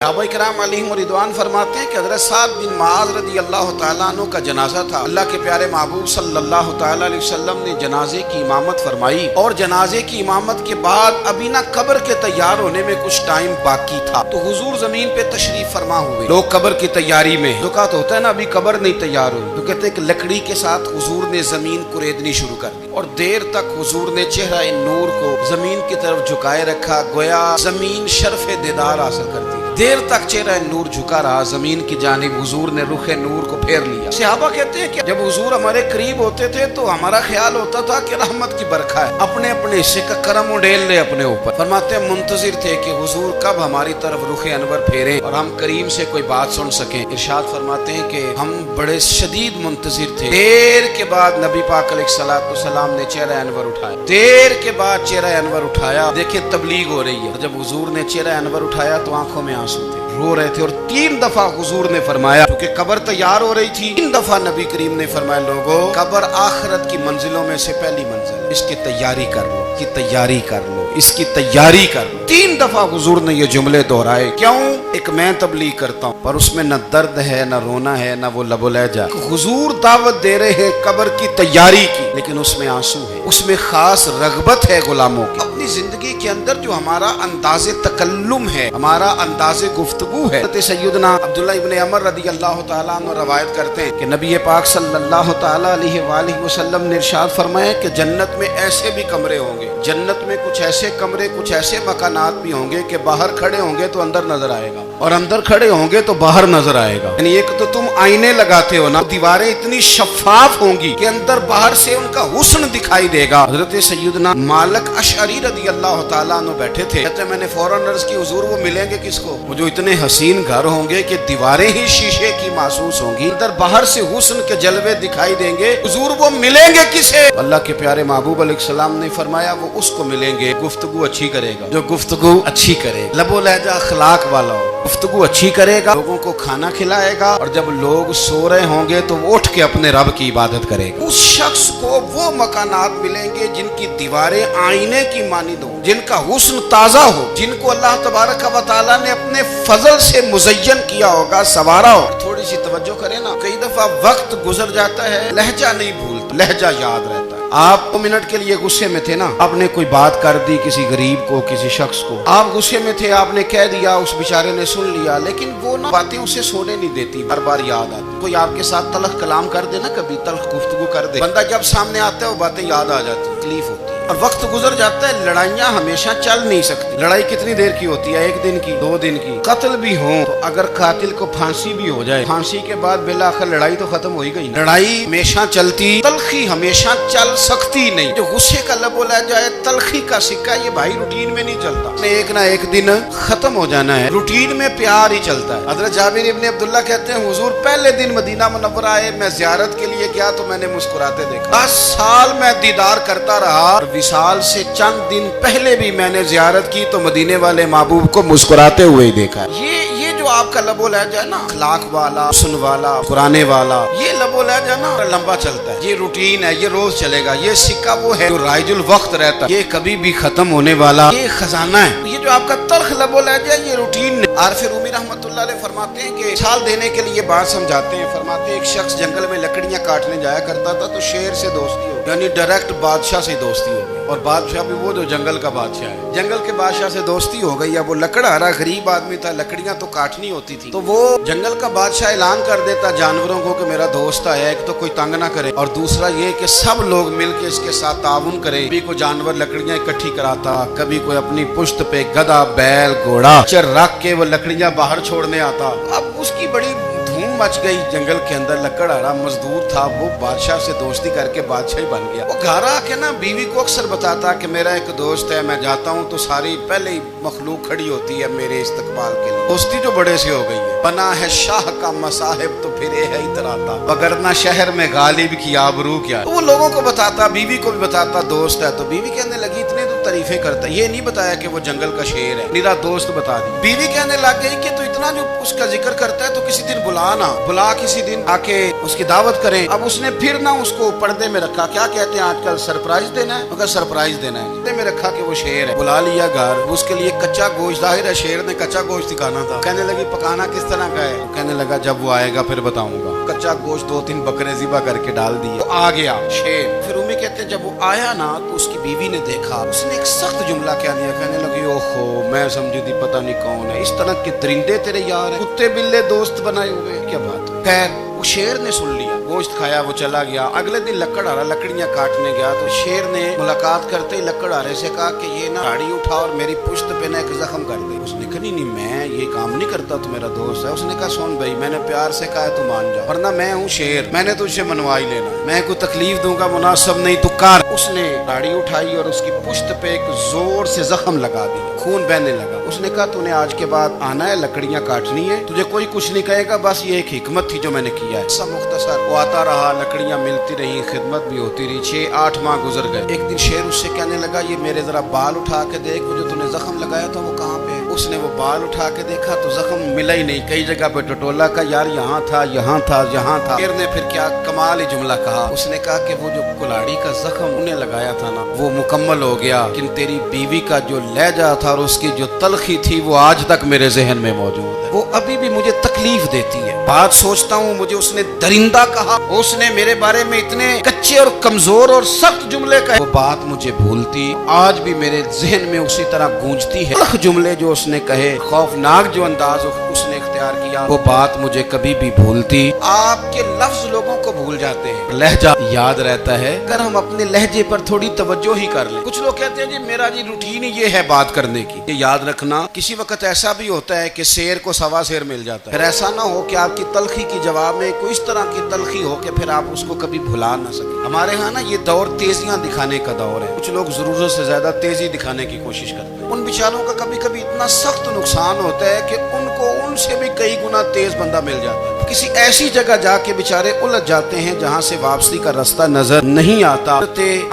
सहाबा इकराम अलैहिम रिदवान फरमाते हैं कि हज़रत साद बिन मुआज़ रज़ी अल्लाह तआला अन्हु का जनाजा था। अल्लाह के प्यारे महबूब सल्लल्लाहु तआला अलैहि वसल्लम ने जनाजे की इमामत फरमाई और जनाजे की इमामत के बाद अभी ना कब्र के तैयार होने में कुछ टाइम बाकी था, तो हुजूर जमीन पे तशरीफ फरमा हुए। लोग कब्र की तैयारी में, जो कहा तो होता है ना अभी कब्र नहीं तैयार हुई, तो कहते हैं कि लकड़ी के साथ हुजूर ने जमीन कुरेदनी शुरू कर दी और देर तक हुजूर ने चेहरा नूर को जमीन की तरफ झुकाए रखा, गोया जमीन शर्फ दीदार हासिल कर दी। देर तक चेहरा नूर झुका रहा जमीन की जानिब, हुजूर ने रुख नूर को फेर लिया। सहाबा कहते हैं कि जब हुजूर हमारे करीब होते थे तो हमारा ख्याल होता था कि रहमत की बरखा है, अपने अपने हिस्से का करम उड़ेल ले अपने ऊपर। फरमाते हैं मुंतजिर थे कि हुजूर कब हमारी तरफ रुख अनवर फेरे और हम करीम से कोई बात सुन सकें। इरशाद फरमाते हैं कि हम बड़े शदीद मुंतजिर थे। देर के बाद नबी पाक अलैहिस्सलाम ने चेहरा अनवर उठाया, देर के बाद चेहरा अनवर उठाया। देखिए तबलीग हो रही है। जब हुजूर ने चेहरा अनवर उठाया तो आंखों में आंसू थे, रो रहे थे। और 3 दफा हुजूर ने फरमाया, क्योंकि कब्र तैयार हो रही थी, 3 दफा नबी करीम ने फरमाया, लोगों कब्र आखिरत की मंजिलों में से पहली मंजिल, इसकी तैयारी कर लो, इसकी तैयारी कर लो, इसकी तैयारी कर लो। 3 दफा हुजूर ने ये जुमले दोहराए। क्यों? एक मैं तबलीग करता हूँ पर उसमें न दर्द है, न रोना है, न वो लबो लहजा। हुजूर दावत दे रहे हैं कब्र की तैयारी की, लेकिन उसमें आंसू है, उसमें खास रगबत है गुलामों की। अपनी जिंदगी के अंदर जो हमारा अंदाज़े तकल्लुम है, हमारा अंदाज़े गुफ्तगू है। सैयदना अब्दुल्लाह इब्न अमर रज़ी अल्लाह तआला अन्हु रवायत करते हैं कि नबी पाक सल्लल्लाहु तआला अलैहि वसल्लम ने इरशाद फरमाया कि जन्नत में ऐसे भी कमरे होंगे, जन्नत में कुछ ऐसे कमरे, कुछ ऐसे मकानात भी होंगे कि बाहर खड़े होंगे तो अंदर नजर आएगा और अंदर खड़े होंगे तो बाहर नजर आएगा। यानी एक तो तुम आईने लगाते हो ना, दीवारें इतनी शफाफ होंगी कि अंदर बाहर से उनका हुस्न दिखाई देगा। हजरत सैयदना मालिक अशअरी रज़ी अल्लाह तआला अन्हु बैठे थे, कहते मैंने फौरन अर्ज की, हुजूर वो मिलेंगे किसको? वो जो इतने हसीन घर होंगे कि दीवारें ही शीशे की महसूस होंगी, अंदर बाहर से हुस्न के जलवे दिखाई देंगे, हुजूर वो मिलेंगे किसे? अल्लाह के प्यारे महबूब अलैहिस्सलाम ने फरमाया वो उसको मिलेंगे गुफ्तगू अच्छी करेगा, जो गुफ्तगू अच्छी करेगा, लबो लहजा अखलाक वाला हो, गुफ्तगू अच्छी करेगा, लोगों को खाना खिलाएगा, और जब लोग सो रहे होंगे तो वो उठ के अपने रब की इबादत करेगा। उस शख्स को वो मकानात मिलेंगे जिनकी दीवारें आईने की मानिंद हो, जिनका हुस्न ताजा हो, जिनको अल्लाह तबारक व तआला ने अपने फजल से मुज़य्यन किया होगा, सवारा हो। थोड़ी सी तवज्जो करें ना, कई दफा वक्त गुजर जाता है, लहजा नहीं भूलता, लहजा याद रहता है। आप 2 मिनट के लिए गुस्से में थे ना, आपने कोई बात कर दी किसी गरीब को, किसी शख्स को, आप गुस्से में थे, आपने कह दिया, उस बेचारे ने सुन लिया, लेकिन वो ना बातें उसे सोने नहीं देती, बार बार याद आती। कोई आपके साथ तलख कलाम कर दे ना, कभी तलख गुफ्तगू कर दे, बंदा जब सामने आता है वो बातें याद आ जाती, तकलीफ होती है। और वक्त गुजर जाता है, लड़ाइयाँ हमेशा चल नहीं सकती। लड़ाई कितनी देर की होती है? 1 दिन की, 2 दिन की। कत्ल भी हो तो अगर कातिल को फांसी भी हो जाए, फांसी के बाद बिलाखिर लड़ाई तो खत्म हो ही गई। लड़ाई हमेशा चलती, तलखी हमेशा चल सकती नहीं। जो गुस्से का लब बोला जाए, तलखी का सिक्का, ये भाई रूटीन में नहीं चलता, एक ना एक दिन खत्म हो जाना है। रूटीन में प्यार ही चलता है। हज़रत जाबिर इब्न अब्दुल्लाह कहते हैं हुजूर पहले दिन मदीना मुनव्वरा आए, मैं ज़ियारत के लिए गया तो मैंने मुस्कुराते देखा। 10 साल मैं दीदार करता रहा, विसाल से चंद दिन पहले भी मैंने ज़ियारत की तो मदीने वाले महबूब को मुस्कुराते हुए ही देखा। ये जो आपका लबो लहजा है ना, अखलाक वाला, हुस्न वाला, कुराने वाला, ये लबो लहजा ना लंबा चलता है, ये रूटीन है, ये रोज चलेगा। ये सिक्का वो है जो राइजुल वक्त रहता है, ये कभी भी खत्म होने वाला ये खजाना है। ये जो आपका तल्ख लबो लहजा, ये रूटीन। आरिफ रूमी रहमतुल्लाह अलैह फरमाते हैं कि साल देने के लिए बात समझाते हैं। फरमाते हैं एक शख्स जंगल में लकड़ियां काटने जाया करता था तो शेर से दोस्ती हो, यानी डायरेक्ट बादशाह से दोस्ती हो गई। और बादशाह भी वो जो जंगल का बादशाह है, जंगल के बादशाह से दोस्ती हो गई। अब वो लकड़हारा गरीब आदमी था, लकड़ियां तो काटनी होती थी, तो वो जंगल का बादशाह ऐलान कर देता जानवरों को कि मेरा दोस्त आया है, एक तो कोई तंग ना करे और दूसरा ये कि सब लोग मिलके इसके साथ ताउन करें। कभी कोई जानवर लकड़ियां इकट्ठी कराता, कभी कोई अपनी पुश्त पे गधा, बैल, घोड़ा चर रख के वो लकड़ियां बाहर छोड़ने आता। अब उसकी बड़ी धूम मच गई जंगल के अंदर। लकड़हारा मजदूर था, वो बादशाह से दोस्ती करके बादशाह बन गया। वो घर आके ना बीवी को अक्सर बताता कि मेरा एक दोस्त है, मैं जाता हूँ तो सारी पहले ही मखलूक खड़ी होती है मेरे इस्तकबाल के लिए। दोस्ती जो बड़े से हो गई है। बना है शाह का मसाहिब तो फिर है इतराता, वगरना शहर में गालिब की आबरू क्या। तो वो लोगों को बताता, बीवी को भी बताता दोस्त है, तो बीवी कहने लगी इतने बहुत तारीफें करता है। ये नहीं बताया कि वो जंगल का शेर है, मेरा दोस्त बता दी। बीवी कहने लग गई कि तू इतना जो उसका जिक्र करता है तो किसी दिन बुला किसी दिन आके उसकी दावत करें। अब उसने फिर ना उसको पर्दे में रखा, क्या कहते हैं आजकल, सरप्राइज देना है, मगर सरप्राइज देना है, पर्दे में रखा कि वो शेर है। बुला लिया घर, उसके लिए कच्चा गोश्त, जाहिर है शेर ने कच्चा गोश्त दिखाना था। कहने लगी पकाना किस तरह का है, कहने लगा जब वो आएगा फिर बताऊंगा। कच्चा गोश्त 2-3 बकरे ज़िबा करके डाल दिए, तो आ गया शेर। फिर उम्मी कहते हैं जब वो आया ना तो उसकी बीवी ने देखा, उसने एक सख्त जुमला कह दिया, कहने लगी ओहो मैं समझी थी पता नहीं कौन है, इस तरह के दरिंदे तेरे यार हैं, कुत्ते बिल्ले दोस्त बनाए हुए, क्या बात है। खैर वो शेर ने सुन लिया, गोश्त खाया, वो चला गया। अगले दिन लकड़हारा लकड़ियां काटने गया तो शेर ने मुलाकात करते ही लकड़हारे से कहा कि ये ना गाड़ी उठा और मेरी पुश्त पे ना एक जख्म कर दे। उसने कहा नहीं मैं ये काम नहीं करता, तो मेरा दोस्त है। उसने कहा सुन भाई मैंने प्यार से कहा है तू मान जा, वरना मैं हूँ शेर, मैंने तुझसे मनवा ही लेना, मैं कोई तकलीफ दूंगा मुनासिब नहीं, तू कर। उसने गाड़ी उठाई और उसकी पुश्त पे एक जोर से जख्म लगा दिया, खून बहने लगा। उसने कहा तूने आज के बाद आना है, लकड़ियां काटनी है, तुझे कोई कुछ नहीं कहेगा, बस ये एक हिकमत थी जो मैंने किया है। सब मुख्तसर वो आता रहा, लकड़ियां मिलती रही, खिदमत भी होती रही। 6-8 माह गुजर गए। एक दिन शेर उससे कहने लगा ये मेरे जरा बाल उठा के देख, वो जो तूने जख्म लगाया था वो कहाँ पे है। उसने वो बाल उठा के देखा तो जख्म मिला ही नहीं, कई जगह पे टटोला का यार यहाँ था यहाँ था यहाँ था। शेर ने फिर क्या कमाल ही जुमला कहा, उसने कहा कि वो जो कुल्हाड़ी का जख्म उन्हें लगाया था ना वो मुकम्मल हो गया, लेकिन तेरी बीवी का जो लहजा था और उसकी जो तलखी थी वो आज तक मेरे जहन में मौजूद है, वो अभी भी मुझे तकलीफ देती है। बात सोचता हूँ मुझे उसने दरिंदा कहा, उसने मेरे बारे में इतने कच्चे और कमजोर और सख्त जुमले कहे, वो बात मुझे भूलती आज भी मेरे जहन में उसी तरह गूंजती है। जुमले जो उसने कहे, खौफनाक जो अंदाज उसने इख्तियार किया, वो बात मुझे कभी भी भूलती। आपके लफ्ज लोगों को भूल जाते हैं, लहजा याद रहता है अगर हम अपने लहजे पर थोड़ी तवज्जो ही कर लें। कुछ लोग कहते हैं जी मेरा जी रूटीन ही ये है बात करने की, ये याद रखना किसी वक्त ऐसा भी होता है कि शेर को सवा शेर मिल जाता है। फिर ऐसा ना हो कि आपकी तलखी की जवाब में कोई इस तरह की तलखी हो कि फिर आप उसको कभी भुला ना सके। हमारे यहाँ ना ये दौर तेजियां दिखाने का दौर है, कुछ लोग जरूरत से ज्यादा तेजी दिखाने की कोशिश करते हैं। उन बेचारों का कभी कभी इतना सख्त नुकसान होता है कि उनको उनसे भी कई गुना तेज बंदा मिल जाता है। किसी ऐसी जगह जाके बेचारे उलझ जाते हैं जहाँ से वापसी का रास्ता नजर नहीं आता।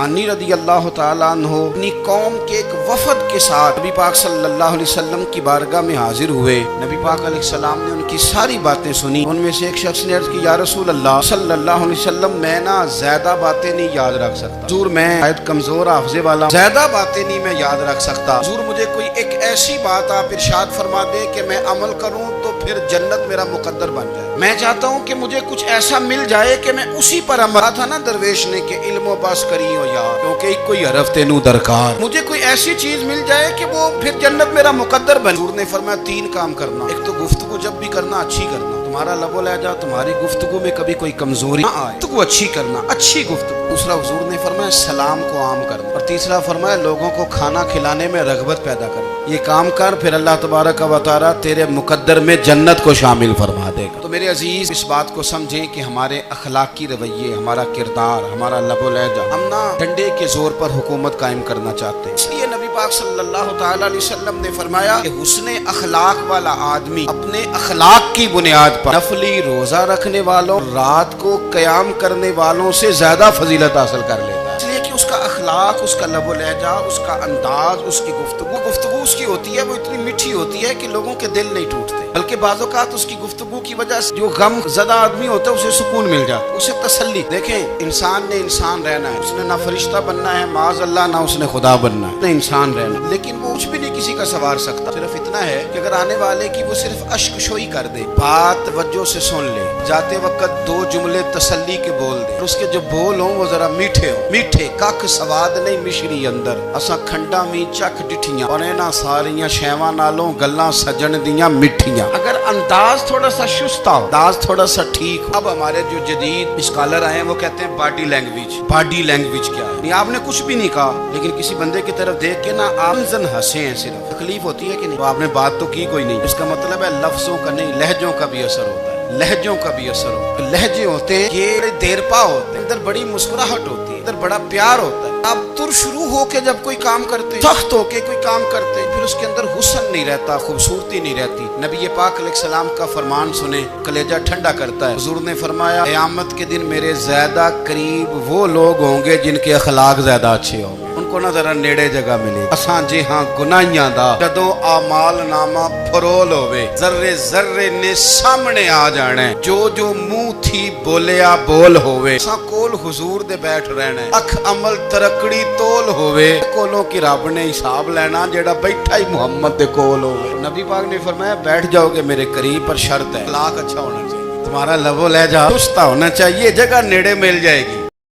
अनी रदी अल्लाह तआला अन्हु अपनी कौम के एक वफद के साथ नबी पाक सल्लल्लाहु अलैहि वसल्लम की बारगाह में हाजिर हुए। नबी पाक अलैहि सलाम ने उनकी सारी बातें सुनी। उनमें से एक शख्स ने अर्ज की या रसूल अल्लाह सल्लल्लाहु अलैहि वसल्लम मैं ना ज्यादा बातें नहीं याद रख सकता, हुजूर मैं शायद कमजोर हाफजे वाला, ज्यादा बातें नहीं मैं याद रख सकता, हुजूर मुझे कोई एक ऐसी बात आप इरशाद फरमा दे कि मैं अमल करूं तो फिर जन्नत मेरा मुकद्दर बन जाए। मैं चाहता हूं कि मुझे कुछ ऐसा मिल जाए कि मैं उसी पर अमल था ना दरवेश ने कि इल्म बस करी हो यार, क्योंकि कोई हरफ तेनू दरकार, मुझे कोई ऐसी चीज मिल जाए कि वो फिर जन्नत मेरा मुकद्दर बन। हुजूर ने फरमाया 3 काम करना, एक तो गुफ्तगू जब भी करना अच्छी करना, तुम्हारा लबो लहजा तुम्हारी गुफ्तगू में कभी कोई कमजोरी ना आए, तो अच्छी करना, अच्छी गुफ्तगू। दूसरा हुजूर ने फरमाया सलाम को आम करना, और तीसरा फरमाया लोगों को खाना खिलाने में रगबत पैदा करना। ये काम कर फिर अल्लाह तबारक व तआला तेरे मुकद्दर में जन्नत को शामिल फरमा देगा। तो मेरे अजीज इस बात को समझें कि हमारे अखलाकी रवैये, हमारा किरदार, हमारा लबो लहजा, हम ना डंडे के जोर पर हुकूमत कायम करना चाहते हैं। इसलिए नबी पाक सल्लल्लाहु तआला अलैहि वसल्लम ने फरमाया कि हुस्ने अखलाक वाला आदमी अपने अखलाक की बुनियाद पर नफली रोजा रखने वालों, रात को कयाम करने वालों से ज्यादा फजीलत हासिल कर लेता है। इसलिए कि उसका अखलाक, उसका लबो लहजा, उसका अंदाज, उसकी गुफ्तगू उसकी होती है वो इतनी मीठी होती है कि लोगों के दिल नहीं टूटते, बल्कि बाज़ औक़ात उसकी गुफ्तगू की वजह से जो गम ज़दा आदमी होता है उसे सुकून मिल जाता है, उसे तसल्ली। देखें इंसान ने इंसान रहना है, उसने ना फरिश्ता बनना है माज़ अल्लाह, ना उसने खुदा बनना है, इंसान रहना, लेकिन वो कुछ भी नहीं किसी का सवार सकता। सिर्फ इतना है कि अगर आने वाले की वो सिर्फ अश्कशोई कर दे, बात तवज्जो से सुन ले, जाते वक्त 2 जुमले तसल्ली के बोल दे, और उसके जो बोल हों वो जरा मीठे हो, मीठे कख सवाद नहीं मिश्री अंदर, असा खंडा मी चख डिठियां और इन्हां सारियां शैवां नालों गल्लां सजन दियां मिठियां। अगर अंदाज थोड़ा सा शुस्ता हो, अंदाज थोड़ा सा ठीक हो। अब हमारे जो जदीद स्कॉलर आए हैं वो कहते हैं बॉडी लैंग्वेज। बॉडी लैंग्वेज क्या है? नहीं आपने कुछ भी नहीं कहा, लेकिन किसी बंदे की तरफ देख के ना आप हंसे हैं, सिर्फ तकलीफ होती है कि नहीं, तो आपने बात तो की कोई नहीं। इसका मतलब है लफ्जों का नहीं, लहजों का भी असर होता है, लहजों का भी असर होता है। लहजे होते हैं ये बड़े देरपा होते हैं, अंदर बड़ी मुस्कुराहट होती है, अंदर बड़ा प्यार होता है। आप तुर शुरू होके जब कोई काम करते, सख्त होके कोई काम करते, फिर उसके अंदर हुस्न नहीं रहता, खूबसूरती नहीं रहती। नबी पाक अलैहिस्सलाम का फरमान सुने कलेजा ठंडा करता है। हुजूर ने फरमाया क़यामत के दिन मेरे ज्यादा करीब वो लोग होंगे जिनके अखलाक ज्यादा अच्छे होंगे। उनको ना जरा नेड़े जगह मिले। असां जे हां गुनाहियां दा जदों आमाल नामा फरोल होवे जर्रे जर्रे ने सामने आ जाना जो जो मुंह थी बोलिया बोल होवे असां कोल हुजूर दे बैठ रहना अख अमल तरकड़ी तोल होवे कोलों की रब ने हिसाब लेना जेड़ा बैठा ही मुहम्मद दे कोल होवे। नबी पाक ने फरमाया बैठ जाओगे मेरे करीब पर शर्त है अखलाक अच्छा होना चाहिए, तुम्हारा लबो लहजा दुरुस्त होना चाहिए, जगह नेड़े मिल जाएगी।